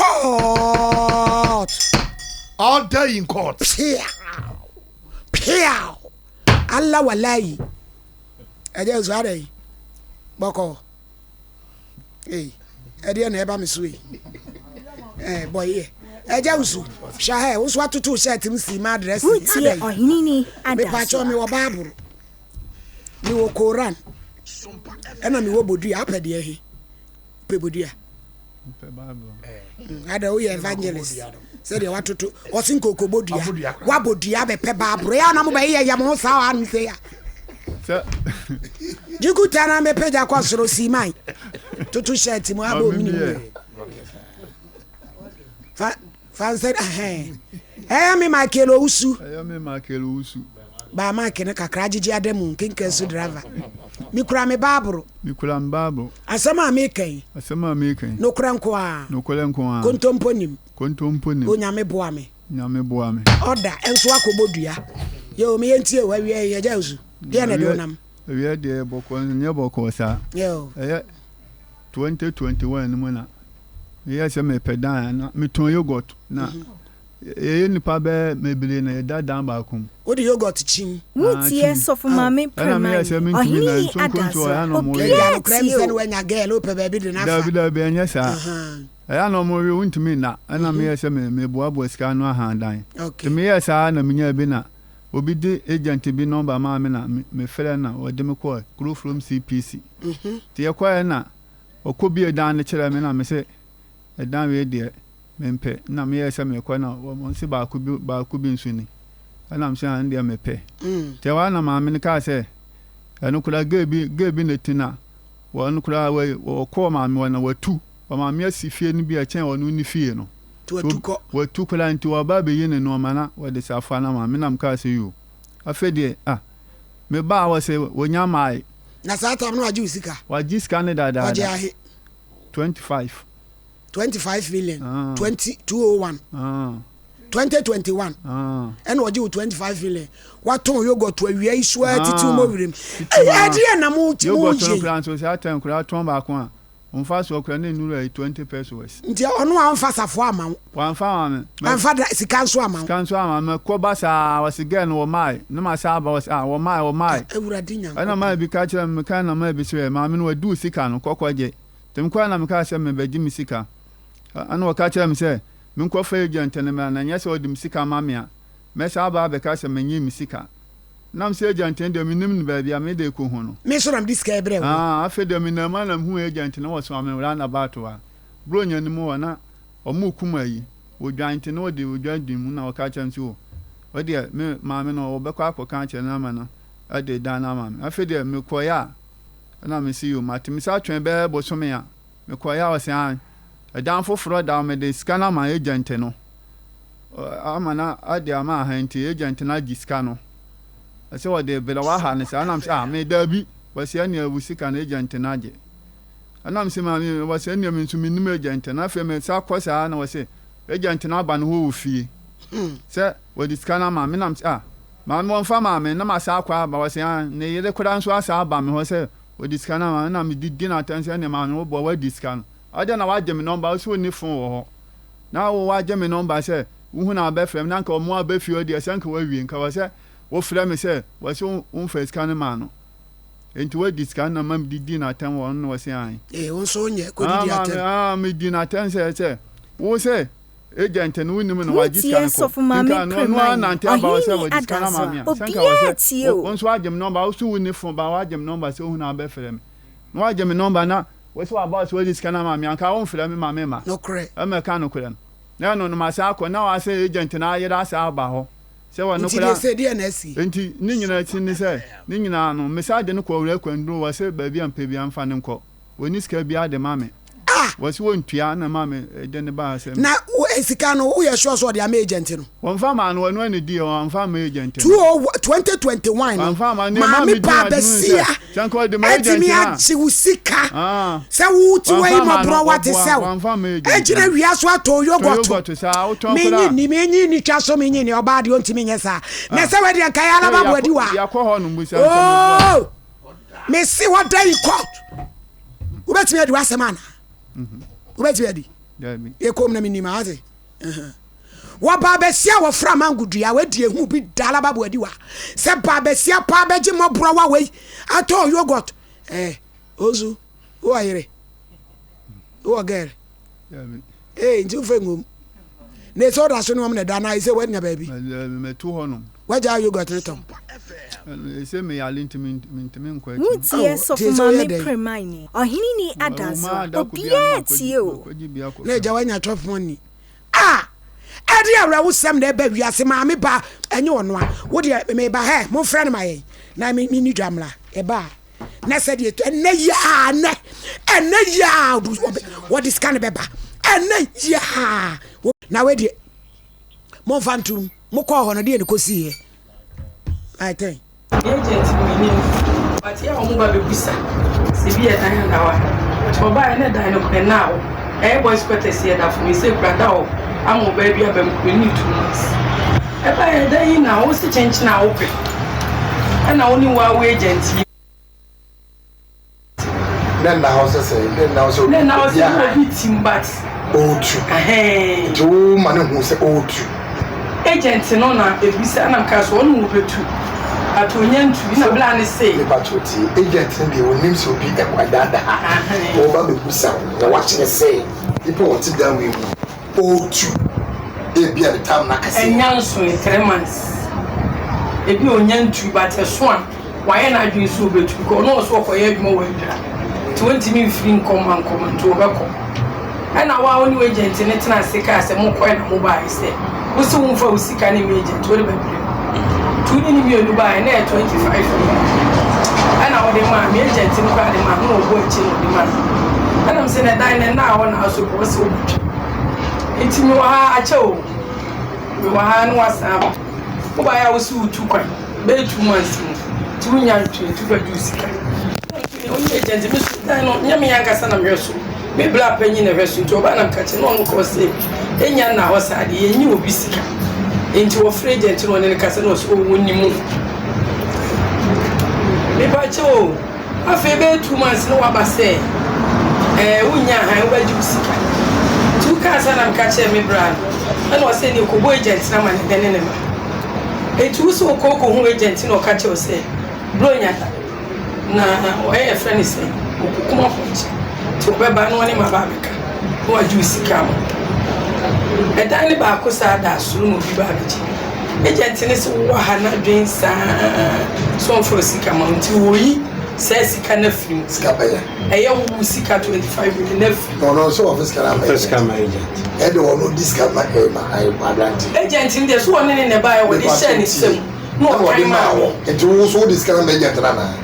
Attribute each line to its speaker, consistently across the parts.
Speaker 1: court.
Speaker 2: All day in court.
Speaker 1: Piao. Allah wallahi. Eje zuare. Boko. Hey. Eje na eba misui. Boy. Eje usu. Shahe, usu watutu shirt msi ma address.
Speaker 3: Utie ohinini
Speaker 1: adaso. Me pacho me wo Bible. Me wo Quran. Ena me wo bodua apede ehi. Pe bodua.
Speaker 4: Pe Bible.
Speaker 1: Ada we evangelist. Say the watutu. Osinko kobodua. Wa bodua be pe Bible. Ya na mo be ye ya mo sa anu se ya.
Speaker 4: Sir.
Speaker 1: Jiku tana me peja kwa soro simai. Tutu shirt mo abo mini. Fan said me makelo usu.
Speaker 4: Me makelo usu.
Speaker 1: Ba ma kene kakra jiji ademu kinka su driver. Mi kura me baburu.
Speaker 4: Mi kura mbabo.
Speaker 1: Asama mekan.
Speaker 4: Asama mekan.
Speaker 1: No kura nko a.
Speaker 4: No kura nko a.
Speaker 1: Kontomponim.
Speaker 4: Kontomponim.
Speaker 1: Onyame boa me.
Speaker 4: Nyame boa me.
Speaker 1: Order enso akobodua. Yo me yentie wa wie ye jausu. Dia na do nam.
Speaker 4: Wie de boko nye boko sa.
Speaker 1: Yo.
Speaker 4: 2021 mu na. Yes, me pedan na me ton yogurt na. Nipa be mebile na ye dadan ba kum.
Speaker 1: Wo de yogurt chin.
Speaker 3: Wutie sofu mame prema.
Speaker 4: Ohini adaso.
Speaker 1: Ya no krem se no nya girl ope ba bi de na fa.
Speaker 4: Da bi anya sa. Ya no mo wi untimi na. Na me yese me boabo sika no ahandan. Te me yesa na me nya bi na. Obi de agent bi number ma me na me fere na o de me call crew from CPC. Te ye kwa na okobi edan ne kire me na me se edan we de mempe na me yesa me kwa na wo se ba ku bi nsuni ana am se an de me pe te wa na ma me ka se enu kura gebi ne tina wo enu kura we ko ma me na watu wa ma me asifie ni bi a chen wo ni fie no watu kura nti wa ba be yene no mana wo de safa na ma me na m ka se yo afede me ba wa se wo nya mai
Speaker 1: na sa tam no aju sika
Speaker 4: waji sika ne dada
Speaker 1: waji ahe 25 million 201 2021 and waji 25 million what ton yogurt to awia isu atitu mo wirem ade na mo ti mo je
Speaker 4: yogurt plan so say atem kura ton ba ko a onfa so kura na nuru 20 pesos
Speaker 1: nti ono anfa safo ama
Speaker 4: wanfa ma
Speaker 1: anfa sika nso ama
Speaker 4: me ko ba sa wasigen wo mai no ma sa ba was wo mai
Speaker 1: ewurade nya
Speaker 4: ana mai bi ka kira me kan na mai bi sire ma me no wadu sika no kokkoje tem kwa na me ka se me baji mi sika ana wo ka kira me se me nko fa agent ne me na nya se odim sika ma me a me sa ba be ka se me nyi mi sika nam se agent de me nim ne ba bia me de ko hu no
Speaker 1: me so ram diska ebre wo
Speaker 4: afa de me na ma na hu agent ne wo so me ra na ba to a bro nya ni mu wana o mu kuma yi o agent ne o de o agent mu na o ka kira nso o de me ma me no o be kwa akọ kira na ma no ade dan na ma me afa de me koya na me see you mati me sa twen be bo so me a me koya o se an dan foforo da me de scanner ma agent no amana ade ama hanti agent na gi scanner ase wo de bela wa ha ne sa na me da bi wase ani abusika na agent na je anam se ma me wase ani me nso me nim agent na fe me sa kwasa na wase agent na ba no ho ofie se wo di scanner ma me nam ma mo mfa ma me na ma sa kwa ba wase an ne yede kura nso asa ba me ho se wo di scanner ma na me di na attention ne ma no bo wa di scanner aja na waje me number so ni phone wo ho na wo waje me number se wo na ba frem na nka mo aba fi odi ase nka wa wie nka wa se wo frem me se wo se un face scan ma no enti wa di scan na mam di na atten wo no wase an
Speaker 1: wo so nye ko di atten
Speaker 4: me di na atten se wo se agent no woni me no waje scan ko nka no na ante aba wo se wo di scan ma me sanka wo se wo so waje me number wo so woni phone ba waje me number se wo na ba frem no waje me number na we so about so this kana ma me anka won frɛ me ma me ma
Speaker 1: no kre
Speaker 4: e me ka no kre na no ma sa akɔ na wa se agent na ayira sa aba ho se wa no kra
Speaker 1: nti se dia na asi
Speaker 4: nti ni nyina ti ni se ni nyina no me sa de no kɔ wura kwanduro wa se ba bi ampa bi amfa ne nkɔ woni ska bi ade ma me was won tua na ma me de ne ba se
Speaker 1: na esika no wo ye sure so de am agent no
Speaker 4: won fa ma no no ne di won fa ma agent
Speaker 1: 2021
Speaker 4: won fa ma ne ma me
Speaker 1: pa besia
Speaker 4: chanko de ma agent na
Speaker 1: ti usika se wo ti we ma bro what is sell
Speaker 4: won fa ma agent
Speaker 1: ejina wi aso ato
Speaker 4: yogurt sa o ton kula
Speaker 1: menyi ni twa so menyi ni oba de ontimi nyesa na se we de kan ya laba bo adi wa
Speaker 4: ya ko ho no mbusa
Speaker 1: me see what day court ubetimi adi wa semana ubetimi adi ye kom na minima ase wa ba besia wo fra mangudua we die hu bi dala babo adi wa se ba besia pa beji mo bro wa we ato yogurt ozu o ayere o girl nju fengum ne so da so no me da na ise we nya baby
Speaker 4: me to hono
Speaker 1: waja yogurt retom
Speaker 4: ise me yale ntimi nkwa
Speaker 3: Mutie so for mama premine ohini ni adazo obia tie o
Speaker 1: na ja wanya top money adi awra wo sem na ba wiase ma me ba enye ono a wo de me ba he mo frɛ no ma ye na me ni dwamla e ba na se de enne ya na enne ya what is kind of beba enne ya na we de mo fantum mo ko ho no de ko si he I think
Speaker 5: agent we ni but ya mo ba be busa se bi e dan na wa o ba e na dan no ko na o boys quarters here that for me say brother o amo baby abem ko ni 2 months e ba e dan na o se change na o pe e na oni wa we agent
Speaker 2: then now say
Speaker 5: be team but
Speaker 2: otu to man who say otu
Speaker 5: agent no na ebisa na nka so onu obetu atonya ntu na bla ne say
Speaker 2: e batoti agent dey onim so bi e kwadada o ba be busa na watch ne say people want to down we otu e bia the time na kase
Speaker 5: enyanso 3 months e bi onya ntu but e so a waye na adwen so obetu ko no so okoye adwuma wa dra 20 min free come to obeko ana wa oni agent ne tena sika se mo koy na mo ba ise wo se wo fa usika ne agent wo de ba tu ni mi olu ba na 25 ana wo de ma mi agent ni kwa de ma no obo echi no de ma ana mse na dan na wo na so ko se wo enti mi wa a che o mi wa ha no asaba wo ba ya wo su tu kwan be 2 months tu nya tu ba ju sika onye agent mi so dan no nya mi yanka sana mi so me bla panyi na hweso to ba na mkache no no ko se enya na ho sa de yenyi obi sika enti wo free agent no ne kase no so wonni mu me ba cho afi be 2 months no wa ba se unya han wa ji sika tu ka sa na mkache me bra na o se ni ko bo agent na ma ne ne ma etu so ko hu agent no ka che o se bro nya na o e friend se o kuma fonche to beba no ne mababeka no aju sika mo edan ne ba ko sa da suru mo bi ba beji agent ne so wo ha na dwen sa so for sika mo nti wo yi se sika na firi
Speaker 2: sika ba ya
Speaker 5: eye wo sika 25 million na firi
Speaker 2: no so office kana ma
Speaker 6: first come agent
Speaker 2: e de wo no discount ma I brand
Speaker 5: agent ne so one ne ba ya wo de share ne sem no kai ma wo
Speaker 2: e to so discount ma agent na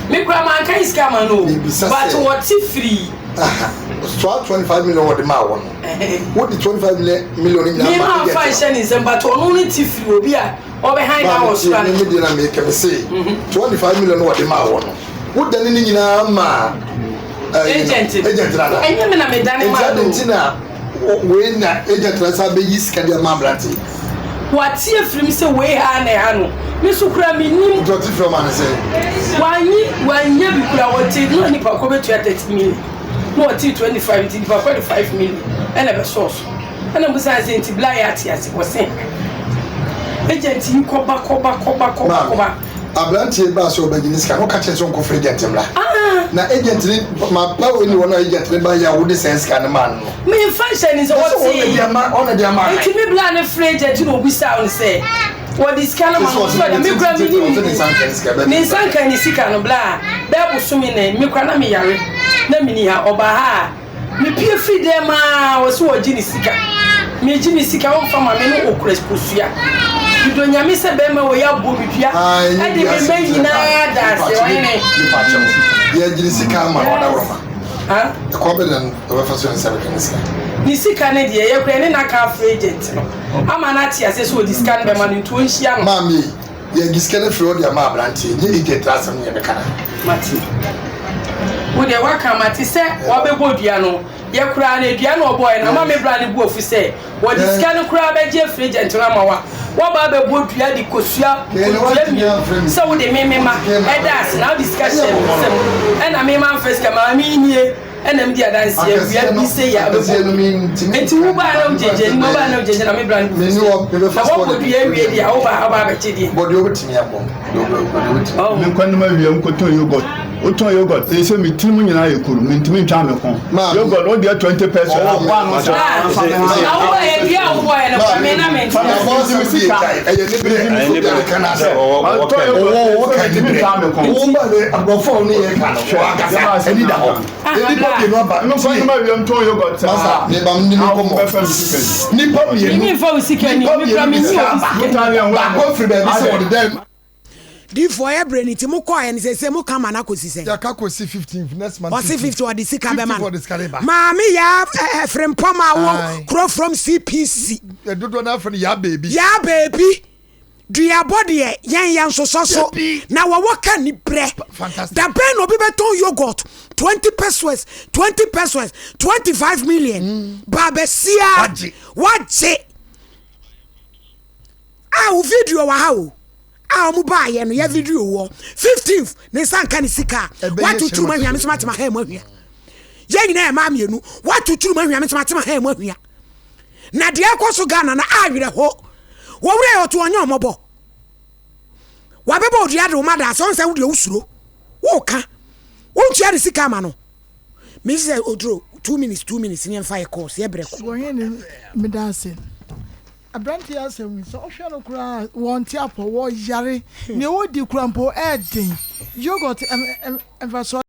Speaker 5: me kwa man kai sika ma no but what free
Speaker 2: so 25 million what the ma won what the 25 million in
Speaker 5: me ma function is but onu ni tifri obi a behind our stand
Speaker 2: me dey na me can say 25 million what the ma won what the ni nyina ma
Speaker 5: agent
Speaker 2: na
Speaker 5: enye me na me dane ma do
Speaker 2: na we na agent na sa be yiska dia ma brati
Speaker 5: what tie frim say we ha na ha no me so kura me nim
Speaker 2: joti from an say
Speaker 5: wanya bi kura wote no ni pa ko betu 30 million no ati 25 ti pa 45 million ena be source ena bu say anti bla ya ati ase wose agent ni koba
Speaker 2: abrantie ba so ba gini ska no ka che so nko free agent mla na agent ni ma pa we ni wona agent ni ba ya wo de sense ka ne man no
Speaker 5: me function is what say
Speaker 2: on the man
Speaker 5: enti me bla na free agent no obi sa on say what is kind of man me kura me ni sanka ni sika no bla be bo so me na me kura na me yare na me ni ha oba ha me pie free dem a wo so wo gini sika me gini sika wo fa ma me no okura posua do nyame se be ma wo ya bo bidua e de me meyi na da se wo ne
Speaker 2: ya gini sika ma no da roma ha ko be dan o fa so nsa be sika
Speaker 5: ni sika ne de ye kura ne na ka free agent no ama na ti ase so discount be ma no ntu onhia no
Speaker 2: mami ya giskele free odi ama abrantie je agent asem ye be kana
Speaker 5: mati wo de wa ka mati se wo be bodua no ye kura na dua no boy na ma me bra ne bu ofu se wo discount kura be je free agent na ma wa wo ba be bodua di kosua so wo de me ma e das na discussion se e na me man first ka ma mi nie ɛna mdi adansi awia bi se ya abɛbɔ enti wo ba na ujeje ni mo ba na ujeje na me brand
Speaker 2: me ni wo be first
Speaker 5: one wo dua wie dia wo ba abɛkye die
Speaker 2: body obetimi akɔ
Speaker 5: oh
Speaker 4: me kwan ma wiem ko ton yogurt o ton yogurt e se mi tirim nyina ye kuru me ntimi ntwa me kon yogurt o dia 20 pesos
Speaker 5: na wo ba ye dia wo boy na me na me
Speaker 2: ɛyɛ ne bere kana sɛ o ka de bere wo ba le abrofo ni ye ka no akasa ani da hɔ nipa bi no ba
Speaker 4: me kwan ma wiem ton yogurt
Speaker 2: sa ne ba ni ko mo nipa bi
Speaker 5: ni fa usika ni mi pra mi si
Speaker 2: ba ko free be say what dem
Speaker 1: di for e brain ti mo call en say mo come na kosi say
Speaker 2: ya ka kosi 15 next month
Speaker 1: or 50 or the sika be man
Speaker 2: for this caliber
Speaker 1: maami ya from poma wo crow from CPC
Speaker 2: dodo na afre ya baby
Speaker 1: dua body yan so na wo ka ni bre da ben obi beton yogurt 20 pesos 25 million babesia waje ah video wa ha o ah mu ba ye no ya video wo 15th ne sanka ni sika watu turu ma hwia me smart ma ha mu hwia ye nyina e ma mienu watu turu ma hwia me smart ma ha mu hwia na de akoso Ghana na awere ho wo wure oto onye omobo wa beba odua de umada so nsa wo de usuro wo ka wo ntua de sika ma no me say odro 2 minutes ni emfa e course ye breko
Speaker 6: wo ye ni me dance abranti asem so ohwe no kura won ti apo wo yare ne wo di kura mpo e den yogurt emfa so